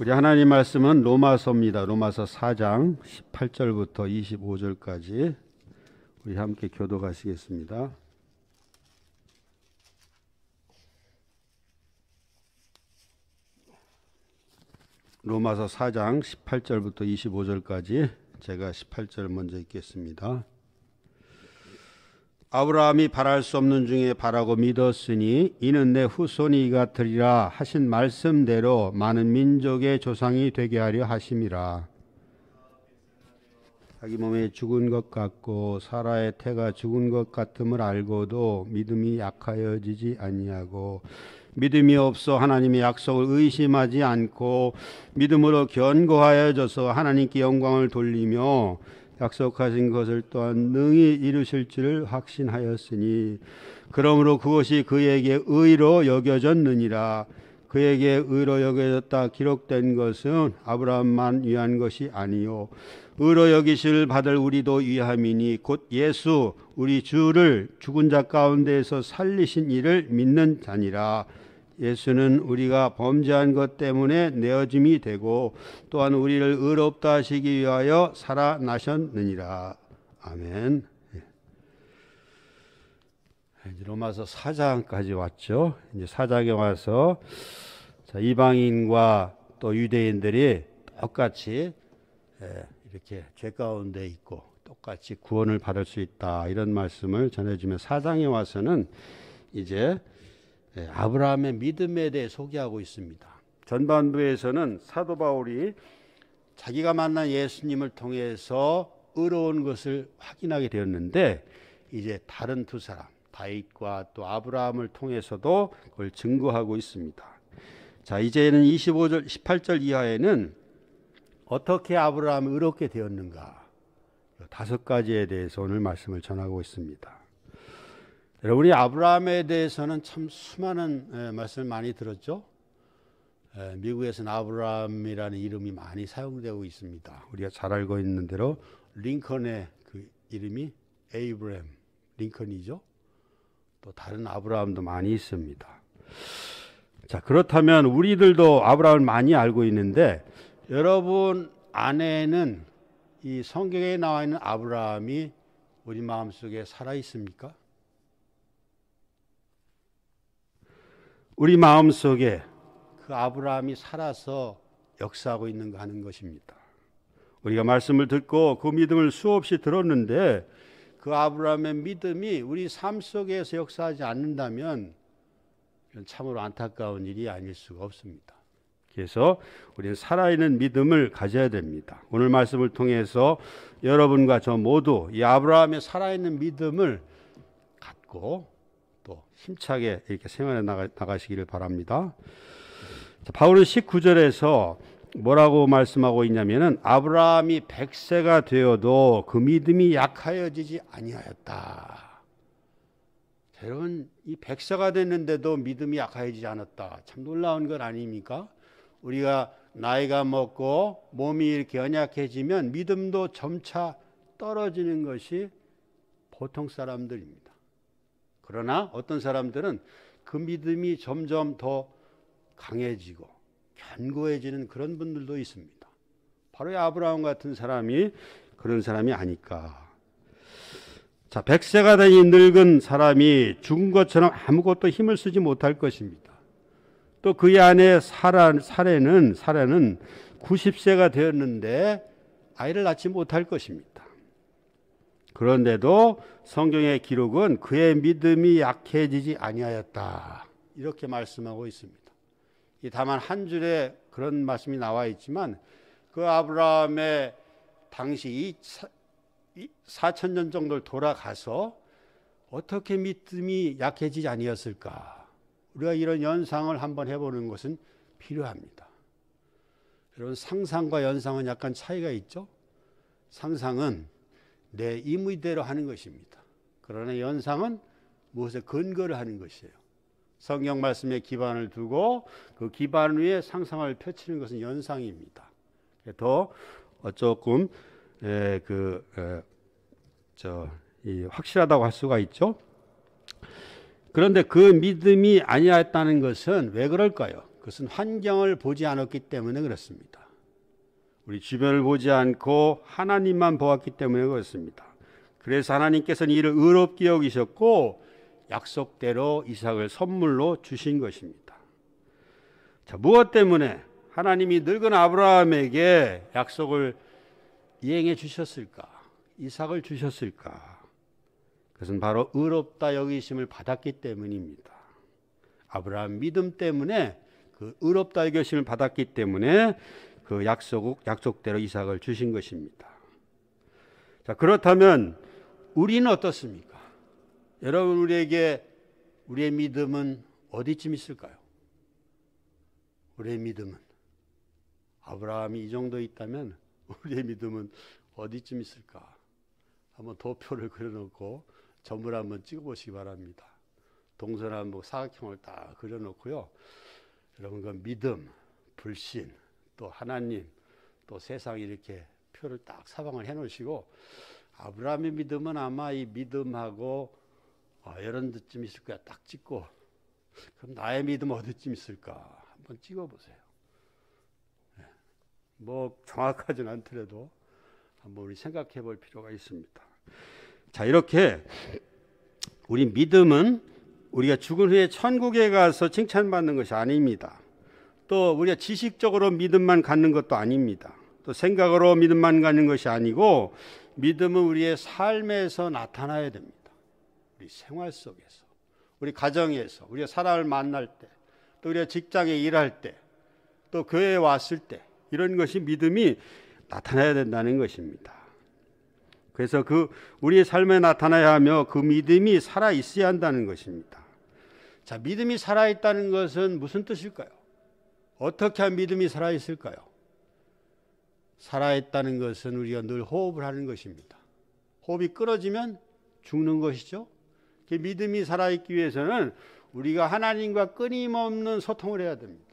우리 하나님 말씀은 로마서입니다. 로마서 4장 18절부터 25절까지 우리 함께 교독하시겠습니다. 로마서 4장 18절부터 25절까지 제가 18절 먼저 읽겠습니다. 아브라함이 바랄 수 없는 중에 바라고 믿었으니 이는 내 후손이 이같으리라 하신 말씀대로 많은 민족의 조상이 되게 하려 하심이라. 자기 몸에 죽은 것 같고 사라의 태가 죽은 것 같음을 알고도 믿음이 약하여지지 아니하고 믿음이 없어 하나님의 약속을 의심하지 않고 믿음으로 견고하여져서 하나님께 영광을 돌리며 약속하신 것을 또한 능히 이루실 줄을 확신하였으니 그러므로 그것이 그에게 의로 여겨졌느니라. 그에게 의로 여겨졌다 기록된 것은 아브라함만 위한 것이 아니요 의로 여기실 받을 우리도 위함이니 곧 예수 우리 주를 죽은 자 가운데에서 살리신 이를 믿는 자니라. 예수는 우리가 범죄한 것 때문에 내어짐이 되고 또한 우리를 의롭다 하시기 위하여 살아나셨느니라. 아멘. 이제 로마서 4장까지 왔죠. 이제 4장에 와서 이방인과 또 유대인들이 똑같이 이렇게 죄 가운데 있고 똑같이 구원을 받을 수 있다, 이런 말씀을 전해주며 4장에 와서는 이제 아브라함의 믿음에 대해 소개하고 있습니다. 전반부에서는 사도 바울이 자기가 만난 예수님을 통해서 의로운 것을 확인하게 되었는데 이제 다른 두 사람 다윗과 또 아브라함을 통해서도 그걸 증거하고 있습니다. 자, 이제는 25절 18절 이하에는 어떻게 아브라함이 의롭게 되었는가, 5가지에 대해서 오늘 말씀을 전하고 있습니다. 여러분이 아브라함에 대해서는 참 수많은 말씀을 많이 들었죠. 미국에서는 아브라함이라는 이름이 많이 사용되고 있습니다. 우리가 잘 알고 있는 대로 링컨의 그 이름이 에이브람 링컨이죠. 또 다른 아브라함도 많이 있습니다. 자, 그렇다면 우리들도 아브라함을 많이 알고 있는데 여러분 안에는 이 성경에 나와 있는 아브라함이 우리 마음속에 살아 있습니까? 우리 마음속에 그 아브라함이 살아서 역사하고 있는가 하는 것입니다. 우리가 말씀을 듣고 그 믿음을 수없이 들었는데 그 아브라함의 믿음이 우리 삶 속에서 역사하지 않는다면 참으로 안타까운 일이 아닐 수가 없습니다. 그래서 우리는 살아있는 믿음을 가져야 됩니다. 오늘 말씀을 통해서 여러분과 저 모두 이 아브라함의 살아있는 믿음을 갖고 또 힘차게 이렇게 생활해 나가시기를 바랍니다. 자, 바울은 19절에서 뭐라고 말씀하고 있냐면은 아브라함이 100세가 되어도 그 믿음이 약하여지지 아니하였다. 자, 여러분 이 100세가 됐는데도 믿음이 약하여지지 않았다. 참 놀라운 것 아닙니까? 우리가 나이가 먹고 몸이 이렇게 연약해지면 믿음도 점차 떨어지는 것이 보통 사람들입니다. 그러나 어떤 사람들은 그 믿음이 점점 더 강해지고 견고해지는 그런 분들도 있습니다. 바로 아브라함 같은 사람이 그런 사람이 아닐까. 자, 100세가 된 이 늙은 사람이 죽은 것처럼 아무것도 힘을 쓰지 못할 것입니다. 또 그의 아내 사라는 90세가 되었는데 아이를 낳지 못할 것입니다. 그런데도 성경의 기록은 그의 믿음이 약해지지 아니하였다, 이렇게 말씀하고 있습니다. 다만 한 줄에 그런 말씀이 나와 있지만 그 아브라함의 당시 4,000년 정도를 돌아가서 어떻게 믿음이 약해지지 아니었을까, 우리가 이런 연상을 한번 해보는 것은 필요합니다. 여러분 상상과 연상은 약간 차이가 있죠. 상상은 내 임의대로 하는 것입니다. 그러나 연상은 무엇에 근거를 하는 것이에요. 성경 말씀에 기반을 두고 그 기반 위에 상상을 펼치는 것은 연상입니다. 더 조금 확실하다고 할 수가 있죠. 그런데 그 믿음이 아니었다는 것은 왜 그럴까요? 그것은 환경을 보지 않았기 때문에 그렇습니다. 우리 주변을 보지 않고 하나님만 보았기 때문에 그렇습니다. 그래서 하나님께서는 이를 의롭게 여기셨고 약속대로 이삭을 선물로 주신 것입니다. 자, 무엇 때문에 하나님이 늙은 아브라함에게 약속을 이행해 주셨을까? 이삭을 주셨을까? 그것은 바로 의롭다 여기심을 받았기 때문입니다. 아브라함 믿음 때문에 그 의롭다 여기심을 받았기 때문에 그 약속대로 이삭을 주신 것입니다. 자, 그렇다면 우리는 어떻습니까? 여러분, 우리에게 우리의 믿음은 어디쯤 있을까요? 우리의 믿음은 아브라함이 이 정도 있다면 우리의 믿음은 어디쯤 있을까? 한번 도표를 그려놓고 점을 한번 찍어보시기 바랍니다. 동선 한번 사각형을 딱 그려놓고요. 여러분, 그 믿음, 불신, 또 하나님, 또 세상 이렇게 표를 딱 사방을 해놓으시고 아브라함의 믿음은 아마 이 믿음하고 이런 데쯤 있을 거야 딱 찍고, 그럼 나의 믿음 어디쯤 있을까 한번 찍어보세요. 뭐 정확하진 않더라도 한번 우리 생각해 볼 필요가 있습니다. 자, 이렇게 우리 믿음은 우리가 죽은 후에 천국에 가서 칭찬받는 것이 아닙니다. 또 우리가 지식적으로 믿음만 갖는 것도 아닙니다. 또 생각으로 믿음만 갖는 것이 아니고 믿음은 우리의 삶에서 나타나야 됩니다. 우리 생활 속에서, 우리 가정에서, 우리가 사람을 만날 때, 또 우리가 직장에 일할 때, 또 교회에 왔을 때 이런 것이 믿음이 나타나야 된다는 것입니다. 그래서 우리의 삶에 나타나야 하며 그 믿음이 살아 있어야 한다는 것입니다. 자, 믿음이 살아 있다는 것은 무슨 뜻일까요? 어떻게 하면 믿음이 살아 있을까요? 살아 있다는 것은 우리가 늘 호흡을 하는 것입니다. 호흡이 끊어지면 죽는 것이죠. 믿음이 살아 있기 위해서는 우리가 하나님과 끊임없는 소통을 해야 됩니다.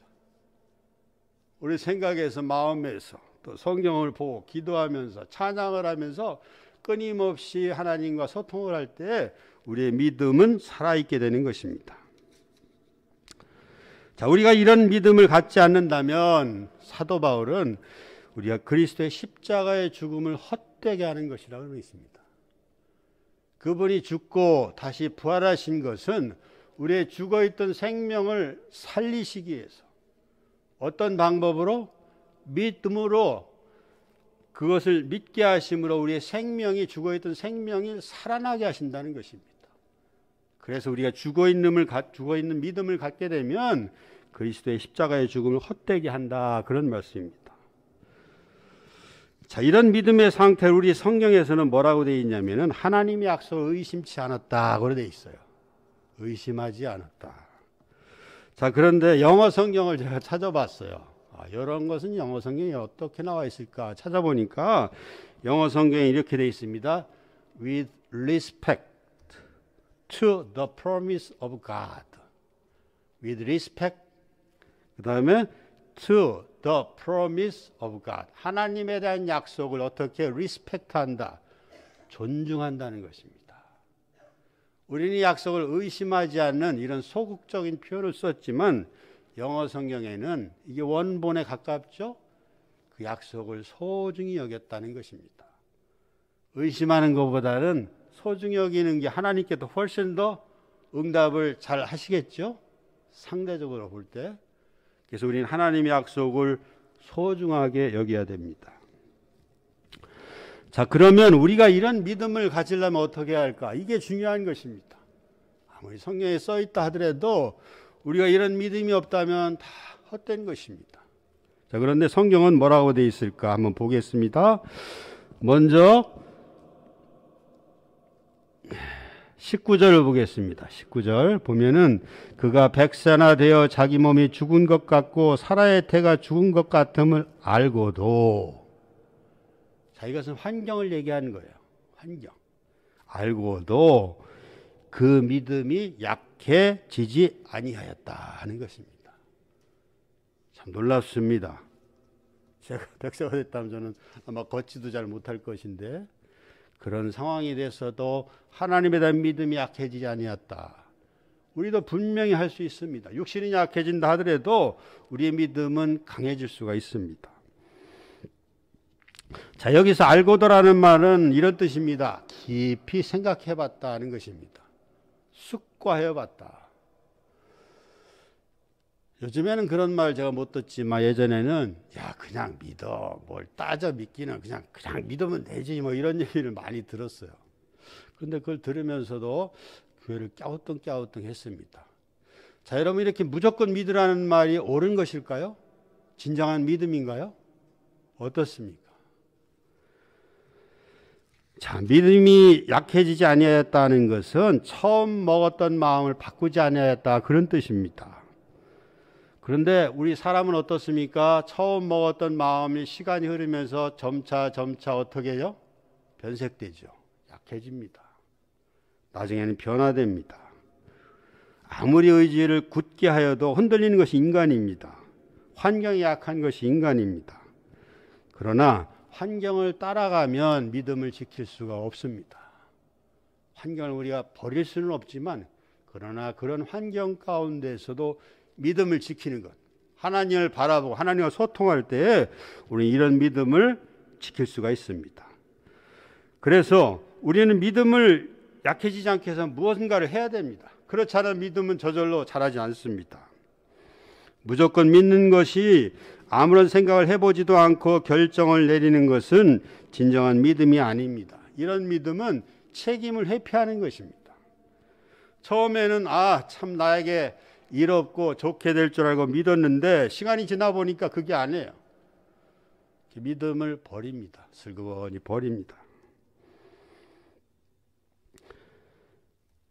우리 생각에서, 마음에서, 또 성경을 보고 기도하면서 찬양을 하면서 끊임없이 하나님과 소통을 할 때 우리의 믿음은 살아있게 되는 것입니다. 자, 우리가 이런 믿음을 갖지 않는다면 사도 바울은 우리가 그리스도의 십자가의 죽음을 헛되게 하는 것이라고 했습니다. 그분이 죽고 다시 부활하신 것은 우리의 죽어있던 생명을 살리시기 위해서 어떤 방법으로? 믿음으로, 그것을 믿게 하심으로 우리의 생명이, 죽어있던 생명이 살아나게 하신다는 것입니다. 그래서 우리가 죽어있는 믿음을 갖게 되면 그리스도의 십자가의 죽음을 헛되게 한다, 그런 말씀입니다. 자, 이런 믿음의 상태를 우리 성경에서는 뭐라고 되어 있냐면은 하나님의 약속을 의심치 않았다, 그렇게 되어 있어요. 의심하지 않았다. 자, 그런데 영어 성경을 제가 찾아봤어요. 이런 것은 영어 성경에 어떻게 나와 있을까 찾아보니까 영어 성경에 이렇게 되어 있습니다. With respect to the promise of God. With respect, 그 다음에 to the promise of God. 하나님에 대한 약속을 어떻게 respect한다, 존중한다는 것입니다. 우리는 약속을 의심하지 않는 이런 소극적인 표현을 썼지만 영어 성경에는 이게 원본에 가깝죠? 그 약속을 소중히 여겼다는 것입니다. 의심하는 것보다는 소중히 여기는 게 하나님께도 훨씬 더 응답을 잘 하시겠죠? 상대적으로 볼 때. 그래서 우리는 하나님의 약속을 소중하게 여겨야 됩니다. 자, 그러면 우리가 이런 믿음을 가지려면 어떻게 해야 할까? 이게 중요한 것입니다. 아무리 성경에 써 있다 하더라도 우리가 이런 믿음이 없다면 다 헛된 것입니다. 자, 그런데 성경은 뭐라고 되어 있을까 한번 보겠습니다. 먼저 19절을 보겠습니다. 19절 보면은 그가 백세나 되어 자기 몸이 죽은 것 같고 사라의 태가 죽은 것 같음을 알고도, 자, 이것은 환경을 얘기하는 거예요. 환경. 알고도 그 믿음이 약해지지 아니하였다 하는 것입니다. 참 놀랍습니다. 제가 백세가 됐다면 저는 아마 걷지도 잘 못할 것인데 그런 상황이 돼서도 하나님에 대한 믿음이 약해지지 아니했다. 우리도 분명히 할 수 있습니다. 육신이 약해진다 하더라도 우리의 믿음은 강해질 수가 있습니다. 자, 여기서 알고도라는 말은 이런 뜻입니다. 깊이 생각해봤다 하는 것입니다. 숙고해봤다. 요즘에는 그런 말 제가 못 듣지만 예전에는 야 그냥 믿어, 뭘 따져 믿기는 그냥 믿으면 되지, 뭐 이런 얘기를 많이 들었어요. 그런데 그걸 들으면서도 교회를 갸우뚱 했습니다. 자, 여러분, 이렇게 무조건 믿으라는 말이 옳은 것일까요? 진정한 믿음인가요? 어떻습니까? 자, 믿음이 약해지지 아니하였다는 것은 처음 먹었던 마음을 바꾸지 아니하였다, 그런 뜻입니다. 그런데 우리 사람은 어떻습니까? 처음 먹었던 마음이 시간이 흐르면서 점차 어떻게 해요? 변색되죠. 약해집니다. 나중에는 변화됩니다. 아무리 의지를 굳게 하여도 흔들리는 것이 인간입니다. 환경이 약한 것이 인간입니다. 그러나 환경을 따라가면 믿음을 지킬 수가 없습니다. 환경을 우리가 버릴 수는 없지만, 그러나 그런 환경 가운데서도 믿음을 지키는 것, 하나님을 바라보고 하나님과 소통할 때 우리는 이런 믿음을 지킬 수가 있습니다. 그래서 우리는 믿음을 약해지지 않게 해서 무엇인가를 해야 됩니다. 그렇지 않은 믿음은 저절로 자라지 않습니다. 무조건 믿는 것이 아무런 생각을 해보지도 않고 결정을 내리는 것은 진정한 믿음이 아닙니다. 이런 믿음은 책임을 회피하는 것입니다. 처음에는 참 나에게 일 없고 좋게 될 줄 알고 믿었는데 시간이 지나 보니까 그게 아니에요. 믿음을 버립니다. 슬그머니 버립니다.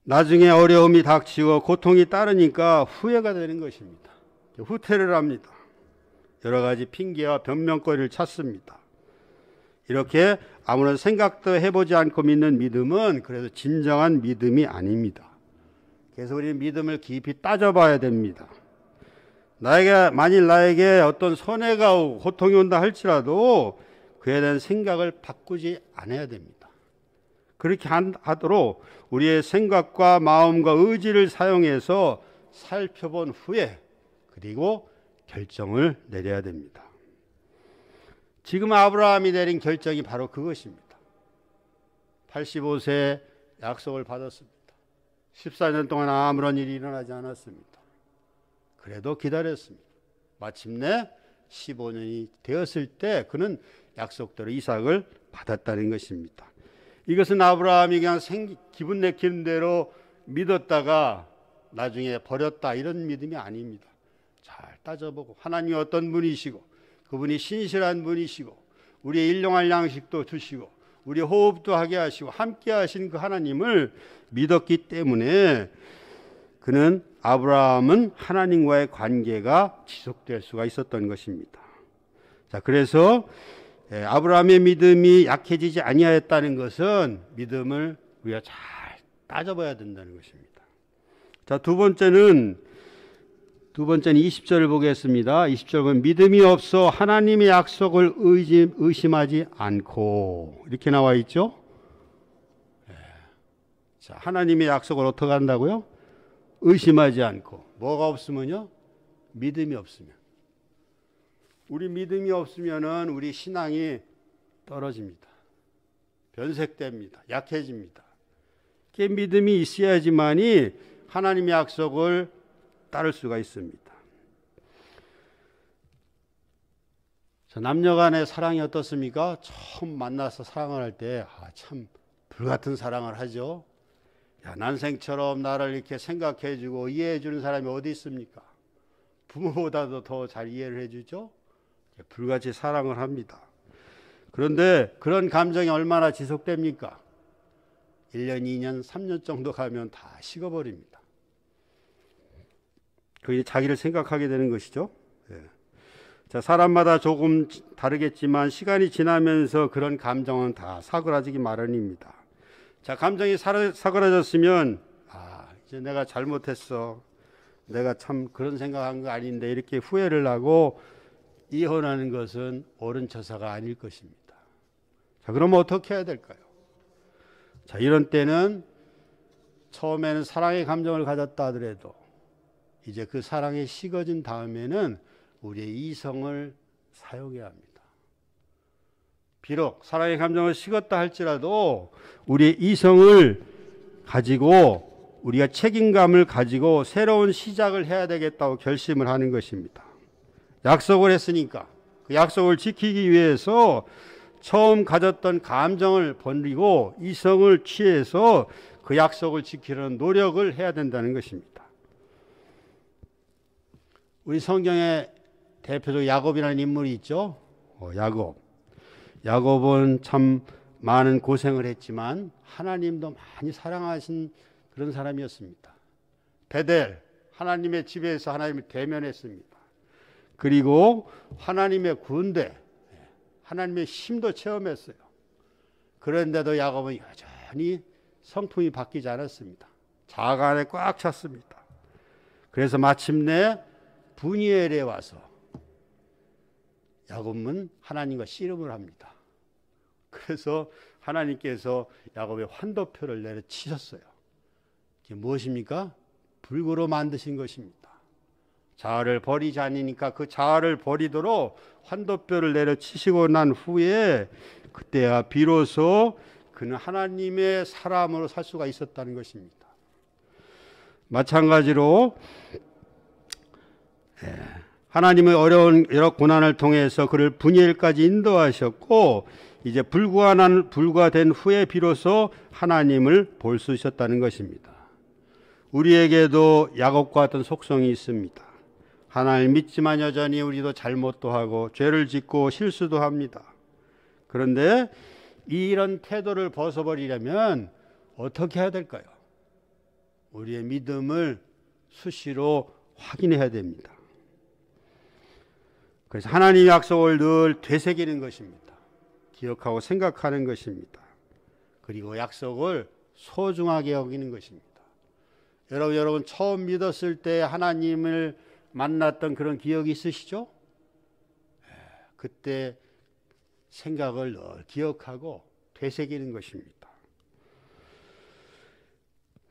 나중에 어려움이 닥치고 고통이 따르니까 후회가 되는 것입니다. 후퇴를 합니다. 여러 가지 핑계와 변명거리를 찾습니다. 이렇게 아무런 생각도 해보지 않고 믿는 믿음은 그래서 진정한 믿음이 아닙니다. 그래서 우리는 믿음을 깊이 따져봐야 됩니다. 만일 나에게 어떤 손해가 오고 고통이 온다 할지라도 그에 대한 생각을 바꾸지 않아야 됩니다. 그렇게 하도록 우리의 생각과 마음과 의지를 사용해서 살펴본 후에 그리고 결정을 내려야 됩니다. 지금 아브라함이 내린 결정이 바로 그것입니다. 85세에 약속을 받았습니다. 14년 동안 아무런 일이 일어나지 않았습니다. 그래도 기다렸습니다. 마침내 15년이 되었을 때 그는 약속대로 이삭을 받았다는 것입니다. 이것은 아브라함이 그냥 기분 내키는 대로 믿었다가 나중에 버렸다, 이런 믿음이 아닙니다. 잘 따져보고 하나님이 어떤 분이시고 그분이 신실한 분이시고 우리의 일용할 양식도 주시고 우리 호흡도 하게 하시고 함께 하신 그 하나님을 믿었기 때문에 아브라함은 하나님과의 관계가 지속될 수가 있었던 것입니다. 자, 그래서 아브라함의 믿음이 약해지지 아니하였다는 것은 믿음을 우리가 잘 따져봐야 된다는 것입니다. 자, 두 번째는 20절을 보겠습니다. 20절 보면 믿음이 없어 하나님의 약속을 의심하지 않고, 이렇게 나와 있죠. 자, 하나님의 약속을 어떻게 한다고요? 의심하지 않고. 뭐가 없으면요? 믿음이 없으면. 우리 믿음이 없으면은 우리 신앙이 떨어집니다. 변색됩니다. 약해집니다. 그 믿음이 있어야지만이 하나님의 약속을 따를 수가 있습니다. 자, 남녀 간의 사랑이 어떻습니까? 처음 만나서 사랑을 할 때 참 불같은 사랑을 하죠. 난생처럼 나를 이렇게 생각해주고 이해해주는 사람이 어디 있습니까? 부모보다도 더 잘 이해를 해주죠. 불같이 사랑을 합니다. 그런데 그런 감정이 얼마나 지속됩니까? 1년, 2년, 3년 정도 가면 다 식어버립니다. 그게 자기를 생각하게 되는 것이죠. 자, 사람마다 조금 다르겠지만 시간이 지나면서 그런 감정은 다 사그라지기 마련입니다. 자, 감정이 사그라졌으면 이제 내가 잘못했어, 내가 참 그런 생각한 거 아닌데, 이렇게 후회를 하고 이혼하는 것은 옳은 처사가 아닐 것입니다. 자, 그러면 어떻게 해야 될까요? 자, 이런 때는 처음에는 사랑의 감정을 가졌다 하더라도 이제 그 사랑이 식어진 다음에는 우리의 이성을 사용해야 합니다. 비록 사랑의 감정을 식었다 할지라도 우리의 이성을 가지고 우리가 책임감을 가지고 새로운 시작을 해야 되겠다고 결심을 하는 것입니다. 약속을 했으니까 그 약속을 지키기 위해서 처음 가졌던 감정을 버리고 이성을 취해서 그 약속을 지키려는 노력을 해야 된다는 것입니다. 우리 성경에 대표적 야곱이라는 인물이 있죠. 야곱은 참 많은 고생을 했지만 하나님도 많이 사랑하신 그런 사람이었습니다. 베델, 하나님의 집에서 하나님을 대면했습니다. 그리고 하나님의 군대, 하나님의 힘도 체험했어요. 그런데도 야곱은 여전히 성품이 바뀌지 않았습니다. 자아가 안에 꽉 찼습니다. 그래서 마침내 분이엘에 와서 야곱은 하나님과 씨름을 합니다. 그래서 하나님께서 야곱의 환도표를 내려치셨어요. 이게 무엇입니까? 불구로 만드신 것입니다. 자아를 버리지 않으니까 그 자아를 버리도록 환도표를 내려치시고 난 후에 그때야 비로소 그는 하나님의 사람으로 살 수가 있었다는 것입니다. 마찬가지로 하나님의 어려운 여러 고난을 통해서 그를 분이엘까지 인도하셨고 이제 불구화된 후에 비로소 하나님을 볼 수 있었다는 것입니다. 우리에게도 야곱과 같은 속성이 있습니다. 하나님을 믿지만 여전히 우리도 잘못도 하고 죄를 짓고 실수도 합니다. 그런데 이런 태도를 벗어버리려면 어떻게 해야 될까요? 우리의 믿음을 수시로 확인해야 됩니다. 그래서 하나님의 약속을 늘 되새기는 것입니다. 기억하고 생각하는 것입니다. 그리고 약속을 소중하게 여기는 것입니다. 여러분 처음 믿었을 때 하나님을 만났던 그런 기억이 있으시죠? 그때 생각을 늘 기억하고 되새기는 것입니다.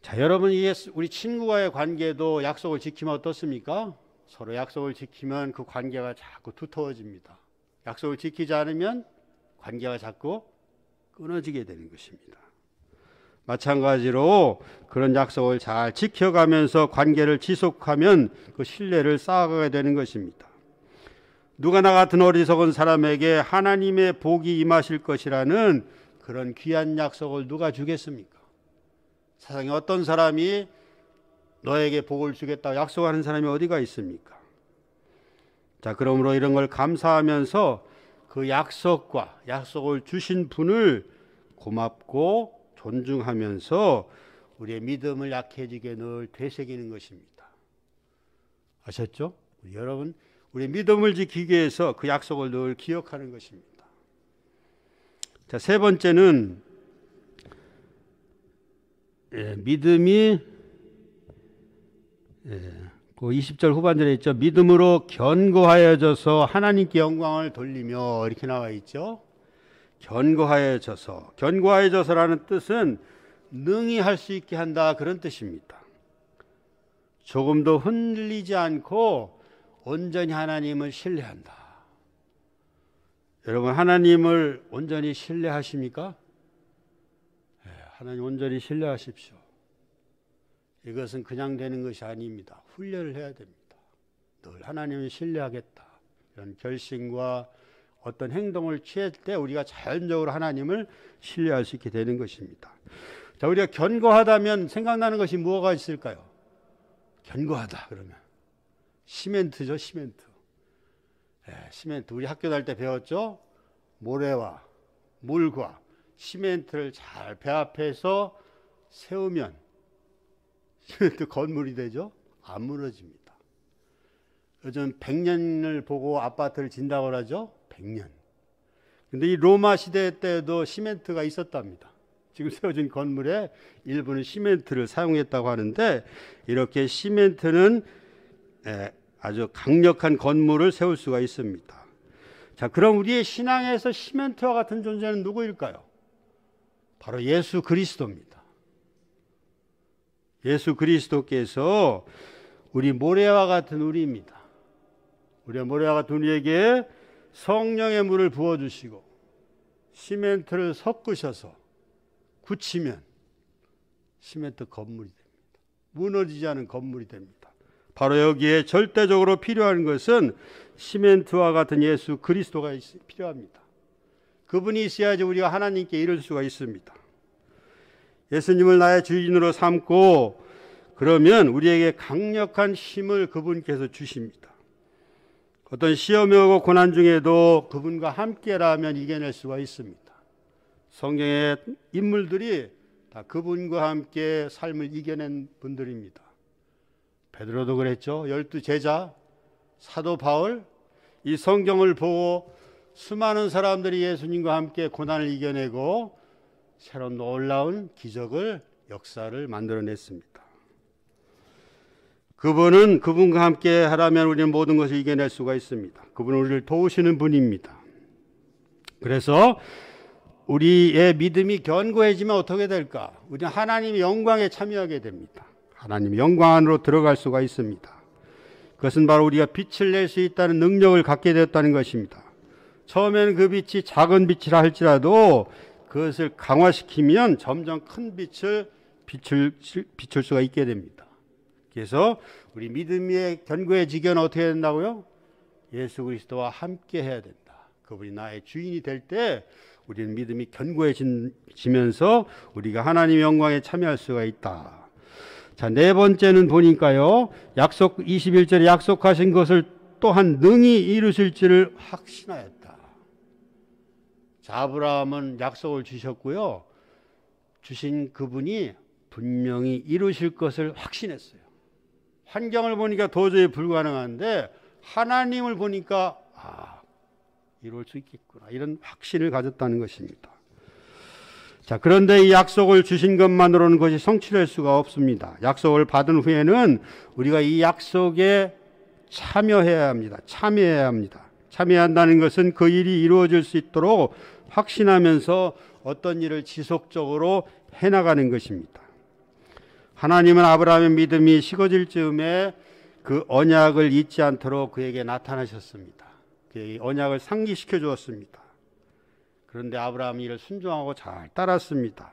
자, 여러분 이게 우리 친구와의 관계도 약속을 지키면 어떻습니까? 서로 약속을 지키면 그 관계가 자꾸 두터워집니다. 약속을 지키지 않으면 관계가 자꾸 끊어지게 되는 것입니다. 마찬가지로 그런 약속을 잘 지켜가면서 관계를 지속하면 그 신뢰를 쌓아가게 되는 것입니다. 누가 나 같은 어리석은 사람에게 하나님의 복이 임하실 것이라는 그런 귀한 약속을 누가 주겠습니까? 세상에 어떤 사람이 너에게 복을 주겠다고 약속하는 사람이 어디가 있습니까? 자, 그러므로 이런 걸 감사하면서 그 약속을 주신 분을 고맙고 존중하면서 우리의 믿음을 약해지게 늘 되새기는 것입니다. 아셨죠? 여러분, 우리 믿음을 지키기 위해서 그 약속을 늘 기억하는 것입니다. 자, 세 번째는 믿음이 그 20절 후반절에 있죠. 믿음으로 견고하여져서 하나님께 영광을 돌리며 이렇게 나와 있죠. 견고하여져서라는 뜻은 능히 할 수 있게 한다 그런 뜻입니다. 조금도 흔들리지 않고 온전히 하나님을 신뢰한다. 여러분 하나님을 온전히 신뢰하십니까? 네, 하나님 온전히 신뢰하십시오. 이것은 그냥 되는 것이 아닙니다. 훈련을 해야 됩니다. 늘 하나님을 신뢰하겠다. 이런 결심과 어떤 행동을 취할 때 우리가 자연적으로 하나님을 신뢰할 수 있게 되는 것입니다. 자, 우리가 견고하다면 생각나는 것이 뭐가 있을까요? 견고하다 그러면 시멘트죠, 시멘트. 시멘트 우리 학교 다닐 때 배웠죠? 모래와 물과 시멘트를 잘 배합해서 세우면 시멘트 건물이 되죠? 안 무너집니다. 요즘 100년을 보고 아파트를 진다고 하죠? 100년. 근데 이 로마 시대 때도 시멘트가 있었답니다. 지금 세워진 건물에 일부는 시멘트를 사용했다고 하는데 이렇게 시멘트는 아주 강력한 건물을 세울 수가 있습니다. 자, 그럼 우리의 신앙에서 시멘트와 같은 존재는 누구일까요? 바로 예수 그리스도입니다. 예수 그리스도께서 우리 모래와 같은 우리입니다. 우리 모래와 같은 우리에게 성령의 물을 부어주시고 시멘트를 섞으셔서 굳히면 시멘트 건물이 됩니다. 무너지지 않은 건물이 됩니다. 바로 여기에 절대적으로 필요한 것은 시멘트와 같은 예수 그리스도가 필요합니다. 그분이 있어야지 우리가 하나님께 이를 수가 있습니다. 예수님을 나의 주인으로 삼고 그러면 우리에게 강력한 힘을 그분께서 주십니다. 어떤 시험이 오고 고난 중에도 그분과 함께라면 이겨낼 수가 있습니다. 성경의 인물들이 다 그분과 함께 삶을 이겨낸 분들입니다. 베드로도 그랬죠. 12제자, 사도 바울, 이 성경을 보고 수많은 사람들이 예수님과 함께 고난을 이겨내고 새로운 놀라운 기적을, 역사를 만들어냈습니다. 그분은 그분과 함께 하라면 우리는 모든 것을 이겨낼 수가 있습니다. 그분은 우리를 도우시는 분입니다. 그래서 우리의 믿음이 견고해지면 어떻게 될까? 우리는 하나님의 영광에 참여하게 됩니다. 하나님의 영광 안으로 들어갈 수가 있습니다. 그것은 바로 우리가 빛을 낼 수 있다는 능력을 갖게 되었다는 것입니다. 처음에는 그 빛이 작은 빛이라 할지라도 그것을 강화시키면 점점 큰 빛을 비출 수가 있게 됩니다. 그래서 우리 믿음이 견고해지기는 어떻게 된다고요? 예수 그리스도와 함께 해야 된다. 그분이 나의 주인이 될 때 우리는 믿음이 견고해지면서 우리가 하나님의 영광에 참여할 수가 있다. 자, 네 번째는 보니까요, 21절에 약속하신 것을 또한 능히 이루실지를 확신하였다. 자, 아브라함은 약속을 주셨고요, 주신 그분이 분명히 이루실 것을 확신했어요. 환경을 보니까 도저히 불가능한데 하나님을 보니까 이룰 수 있겠구나, 이런 확신을 가졌다는 것입니다. 자, 그런데 이 약속을 주신 것만으로는 그것이 성취될 수가 없습니다. 약속을 받은 후에는 우리가 이 약속에 참여해야 합니다. 참여해야 합니다. 참여한다는 것은 그 일이 이루어질 수 있도록 확신하면서 어떤 일을 지속적으로 해나가는 것입니다. 하나님은 아브라함의 믿음이 식어질 즈음에 그 언약을 잊지 않도록 그에게 나타나셨습니다. 그에게 언약을 상기시켜 주었습니다. 그런데 아브라함이 이를 순종하고 잘 따랐습니다.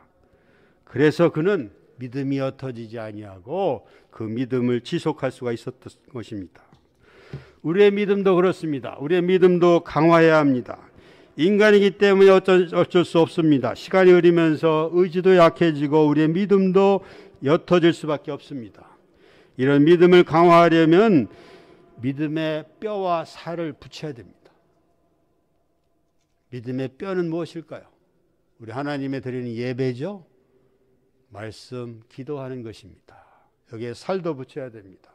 그래서 그는 믿음이 옅어지지 아니하고 그 믿음을 지속할 수가 있었던 것입니다. 우리의 믿음도 그렇습니다. 우리의 믿음도 강화해야 합니다. 인간이기 때문에 어쩔 수 없습니다. 시간이 흐르면서 의지도 약해지고 우리의 믿음도 옅어질 수밖에 없습니다. 이런 믿음을 강화하려면 믿음의 뼈와 살을 붙여야 됩니다. 믿음의 뼈는 무엇일까요? 우리 하나님에 드리는 예배죠. 말씀, 기도하는 것입니다. 여기에 살도 붙여야 됩니다.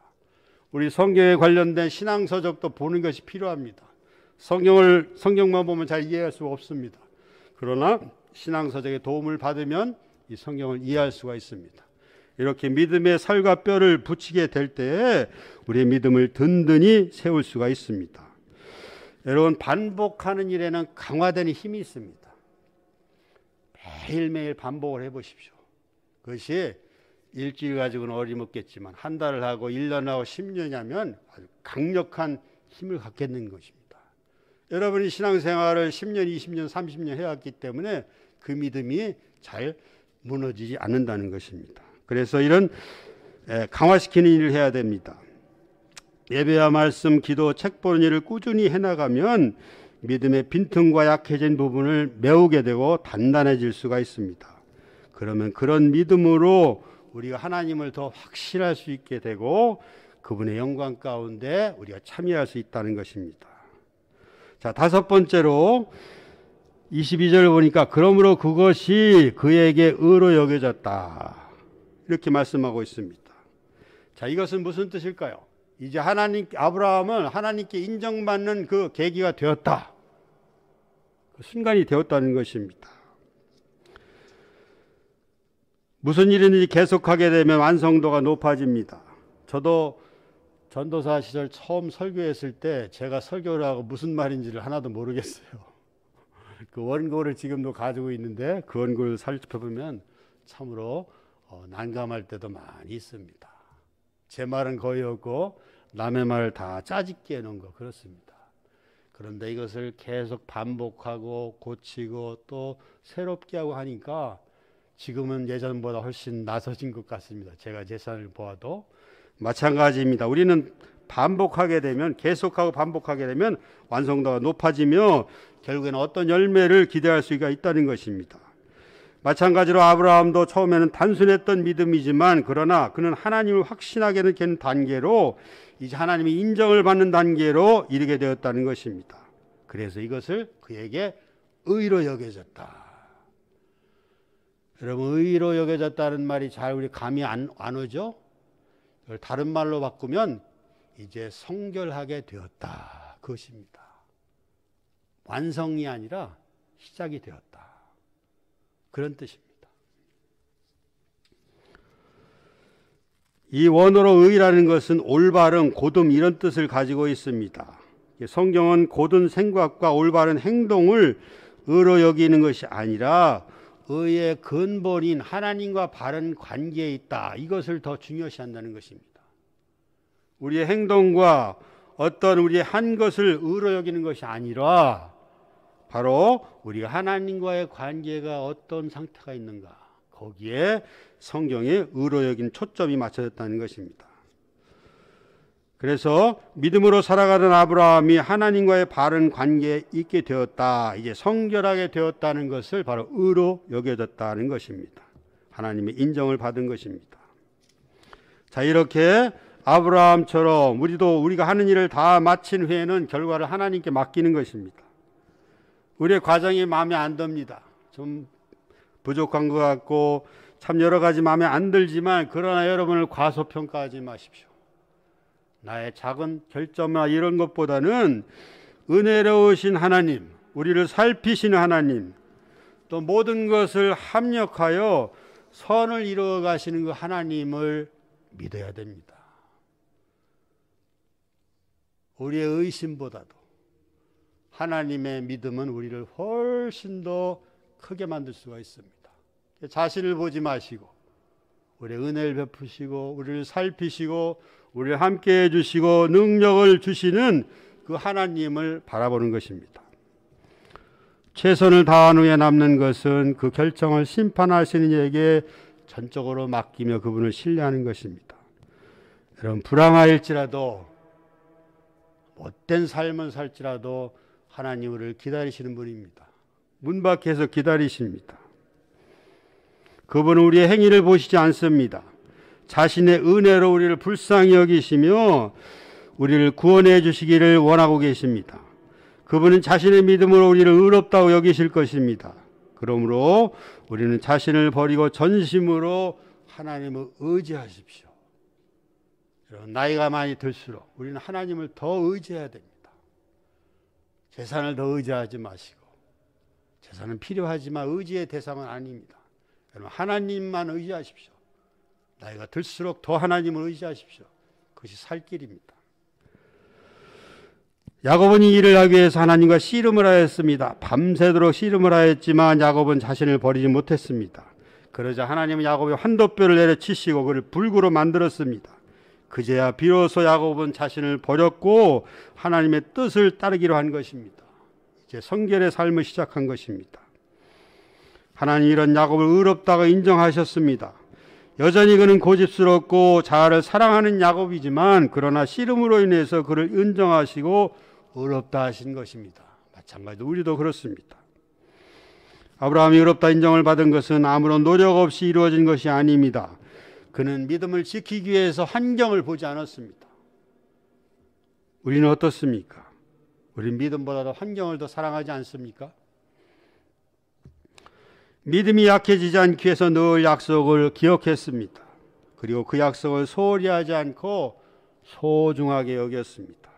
우리 성경에 관련된 신앙서적도 보는 것이 필요합니다. 성경만 보면 잘 이해할 수가 없습니다. 그러나 신앙서적의 도움을 받으면 이 성경을 이해할 수가 있습니다. 이렇게 믿음의 살과 뼈를 붙이게 될 때에 우리의 믿음을 든든히 세울 수가 있습니다. 여러분, 반복하는 일에는 강화되는 힘이 있습니다. 매일매일 반복을 해보십시오. 그것이 일주일 가지고는 어림없겠지만 한 달을 하고 1년 하고 10년이 하면 아주 강력한 힘을 갖겠는 것입니다. 여러분이 신앙생활을 10년, 20년, 30년 해왔기 때문에 그 믿음이 잘 무너지지 않는다는 것입니다. 그래서 이런 강화시키는 일을 해야 됩니다. 예배와 말씀, 기도, 책 보는 일을 꾸준히 해나가면 믿음의 빈틈과 약해진 부분을 메우게 되고 단단해질 수가 있습니다. 그러면 그런 믿음으로 우리가 하나님을 더 확신할 수 있게 되고 그분의 영광 가운데 우리가 참여할 수 있다는 것입니다. 자, 다섯 번째로 22절을 보니까 그러므로 그것이 그에게 의로 여겨졌다, 이렇게 말씀하고 있습니다. 자, 이것은 무슨 뜻일까요? 이제 아브라함은 하나님께 인정받는 그 계기가 되었다, 그 순간이 되었다는 것입니다. 무슨 일이든지 계속하게 되면 완성도가 높아집니다. 저도 전도사 시절 처음 설교했을 때 제가 설교를 하고 무슨 말인지를 하나도 모르겠어요. 그 원고를 지금도 가지고 있는데 그 원고를 살펴보면 참으로 난감할 때도 많이 있습니다. 제 말은 거의 없고 남의 말을 다 짜집게 해놓은 거 그렇습니다. 그런데 이것을 계속 반복하고 고치고 또 새롭게 하고 하니까 지금은 예전보다 훨씬 나서진 것 같습니다. 제가 제 삶을 보아도 마찬가지입니다. 우리는 반복하게 되면, 계속하고 반복하게 되면 완성도가 높아지며 결국에는 어떤 열매를 기대할 수가 있다는 것입니다. 마찬가지로 아브라함도 처음에는 단순했던 믿음이지만 그러나 그는 하나님을 확신하게 된 단계로 이제 하나님이 인정을 받는 단계로 이르게 되었다는 것입니다. 그래서 이것을 그에게 의로 여겨졌다. 여러분, 의로 여겨졌다는 말이 잘 우리 감이 안 오죠? 다른 말로 바꾸면 이제 성결하게 되었다, 그것입니다. 완성이 아니라 시작이 되었다, 그런 뜻입니다. 이 원어로 의라는 것은 올바른, 고듬 이런 뜻을 가지고 있습니다. 성경은 고든 생각과 올바른 행동을 의로 여기는 것이 아니라 의의 근본인 하나님과 바른 관계에 있다, 이것을 더 중요시한다는 것입니다. 우리의 행동과 어떤 우리의 한 것을 의로 여기는 것이 아니라 바로 우리가 하나님과의 관계가 어떤 상태가 있는가, 거기에 성경의 의로 여긴 초점이 맞춰졌다는 것입니다. 그래서 믿음으로 살아가던 아브라함이 하나님과의 바른 관계에 있게 되었다, 이제 성결하게 되었다는 것을 바로 의로 여겨졌다는 것입니다. 하나님의 인정을 받은 것입니다. 자, 이렇게 아브라함처럼 우리가 하는 일을 다 마친 후에는 결과를 하나님께 맡기는 것입니다. 우리의 과정이 마음에 안 듭니다. 좀 부족한 것 같고 참 여러 가지 마음에 안 들지만 그러나 여러분을 과소평가하지 마십시오. 나의 작은 결점이나 이런 것보다는 은혜로우신 하나님, 우리를 살피시는 하나님, 또 모든 것을 합력하여 선을 이루어 가시는 그 하나님을 믿어야 됩니다. 우리의 의심보다도 하나님의 믿음은 우리를 훨씬 더 크게 만들 수가 있습니다. 자신을 보지 마시고 우리의 은혜를 베푸시고 우리를 살피시고 우리를 함께 해주시고 능력을 주시는 그 하나님을 바라보는 것입니다. 최선을 다한 후에 남는 것은 그 결정을 심판하시는 이에게 전적으로 맡기며 그분을 신뢰하는 것입니다. 여러분, 불황하일지라도 못된 삶을 살지라도 하나님 우리를 기다리시는 분입니다. 문 밖에서 기다리십니다. 그분은 우리의 행위를 보시지 않습니다. 자신의 은혜로 우리를 불쌍히 여기시며 우리를 구원해 주시기를 원하고 계십니다. 그분은 자신의 믿음으로 우리를 의롭다고 여기실 것입니다. 그러므로 우리는 자신을 버리고 전심으로 하나님을 의지하십시오. 여러분, 나이가 많이 들수록 우리는 하나님을 더 의지해야 됩니다. 재산을 더 의지하지 마시고, 재산은 필요하지만 의지의 대상은 아닙니다. 여러분, 하나님만 의지하십시오. 나이가 들수록 더 하나님을 의지하십시오. 그것이 살 길입니다. 야곱은 이 일을 하기 위해서 하나님과 씨름을 하였습니다. 밤새도록 씨름을 하였지만 야곱은 자신을 버리지 못했습니다. 그러자 하나님은 야곱의 환도뼈를 내려치시고 그를 불구로 만들었습니다. 그제야 비로소 야곱은 자신을 버렸고 하나님의 뜻을 따르기로 한 것입니다. 이제 성결의 삶을 시작한 것입니다. 하나님 이런 야곱을 의롭다고 인정하셨습니다. 여전히 그는 고집스럽고 자아를 사랑하는 야곱이지만 그러나 씨름으로 인해서 그를 인정하시고 의롭다 하신 것입니다. 마찬가지로 우리도 그렇습니다. 아브라함이 의롭다 인정을 받은 것은 아무런 노력 없이 이루어진 것이 아닙니다. 그는 믿음을 지키기 위해서 환경을 보지 않았습니다. 우리는 어떻습니까? 우리는 믿음보다도 환경을 더 사랑하지 않습니까? 믿음이 약해지지 않기 위해서 늘 약속을 기억했습니다. 그리고 그 약속을 소홀히 하지 않고 소중하게 여겼습니다.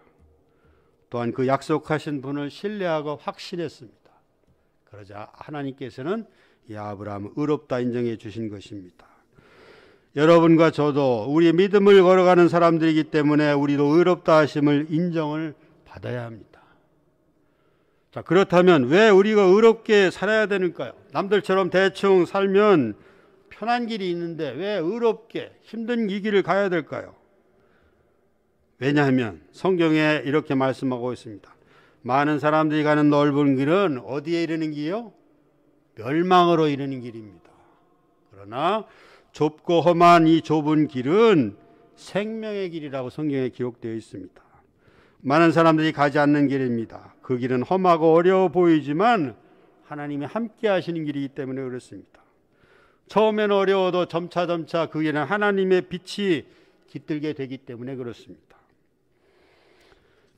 또한 그 약속하신 분을 신뢰하고 확신했습니다. 그러자 하나님께서는 이 아브라함을 의롭다 인정해 주신 것입니다. 여러분과 저도 우리의 믿음을 걸어가는 사람들이기 때문에 우리도 의롭다 하심을 인정을 받아야 합니다. 자, 그렇다면 왜 우리가 의롭게 살아야 되는가요? 남들처럼 대충 살면 편한 길이 있는데 왜 의롭게 힘든 이 길을 가야 될까요? 왜냐하면 성경에 이렇게 말씀하고 있습니다. 많은 사람들이 가는 넓은 길은 어디에 이르는 길이요? 멸망으로 이르는 길입니다. 그러나 좁고 험한 이 좁은 길은 생명의 길이라고 성경에 기록되어 있습니다. 많은 사람들이 가지 않는 길입니다. 그 길은 험하고 어려워 보이지만 하나님이 함께 하시는 길이기 때문에 그렇습니다. 처음에는 어려워도 점차 그 길은 하나님의 빛이 깃들게 되기 때문에 그렇습니다.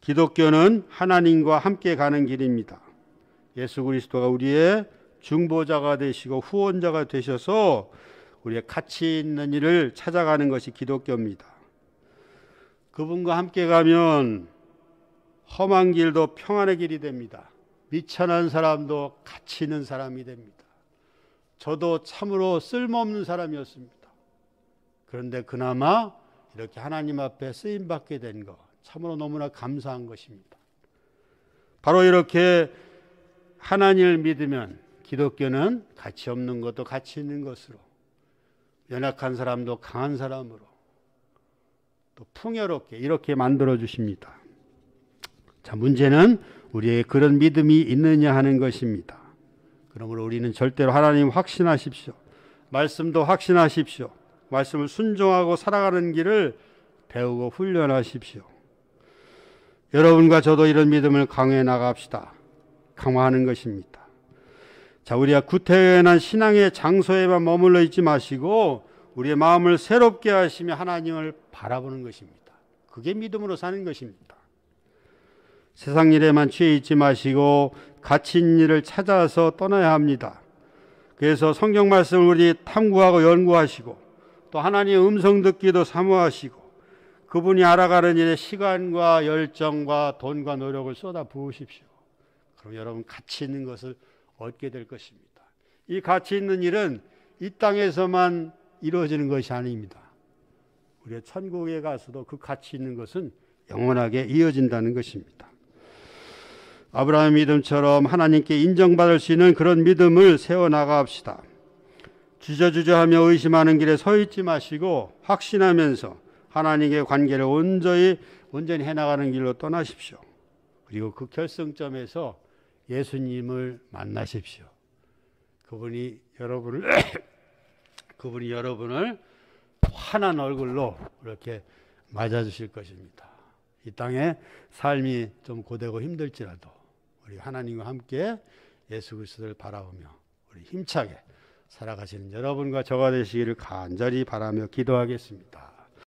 기독교는 하나님과 함께 가는 길입니다. 예수 그리스도가 우리의 중보자가 되시고 후원자가 되셔서 우리의 가치 있는 일을 찾아가는 것이 기독교입니다. 그분과 함께 가면 험한 길도 평안의 길이 됩니다. 미천한 사람도 가치 있는 사람이 됩니다. 저도 참으로 쓸모없는 사람이었습니다. 그런데 그나마 이렇게 하나님 앞에 쓰임받게 된 것, 참으로 너무나 감사한 것입니다. 바로 이렇게 하나님을 믿으면 기독교는 가치 없는 것도 가치 있는 것으로, 연약한 사람도 강한 사람으로, 또 풍요롭게 이렇게 만들어 주십니다. 자, 문제는 우리에게 그런 믿음이 있느냐 하는 것입니다. 그러므로 우리는 절대로 하나님 확신하십시오. 말씀도 확신하십시오. 말씀을 순종하고 살아가는 길을 배우고 훈련하십시오. 여러분과 저도 이런 믿음을 강화해 나갑시다. 강화하는 것입니다. 자, 우리가 구태연한 신앙의 장소에만 머물러 있지 마시고 우리의 마음을 새롭게 하시며 하나님을 바라보는 것입니다. 그게 믿음으로 사는 것입니다. 세상 일에만 취해 있지 마시고 가치 있는 일을 찾아서 떠나야 합니다. 그래서 성경 말씀을 우리 탐구하고 연구하시고 또 하나님의 음성 듣기도 사모하시고 그분이 알아가는 일에 시간과 열정과 돈과 노력을 쏟아 부으십시오. 그럼 여러분 가치 있는 것을 얻게 될 것입니다. 이 가치 있는 일은 이 땅에서만 이루어지는 것이 아닙니다. 우리의 천국에 가서도 그 가치 있는 것은 영원하게 이어진다는 것입니다. 아브라함의 믿음처럼 하나님께 인정받을 수 있는 그런 믿음을 세워나갑시다. 주저주저하며 의심하는 길에 서 있지 마시고 확신하면서 하나님의 관계를 온전히 해나가는 길로 떠나십시오. 그리고 그 결승점에서 예수님을 만나십시오. 그분이 여러분을 환한 얼굴로 이렇게 맞아주실 것입니다. 이 땅에 삶이 좀 고되고 힘들지라도 우리 하나님과 함께 예수 그리스도를 바라보며 우리 힘차게 살아가시는 여러분과 저가 되시기를 간절히 바라며 기도하겠습니다.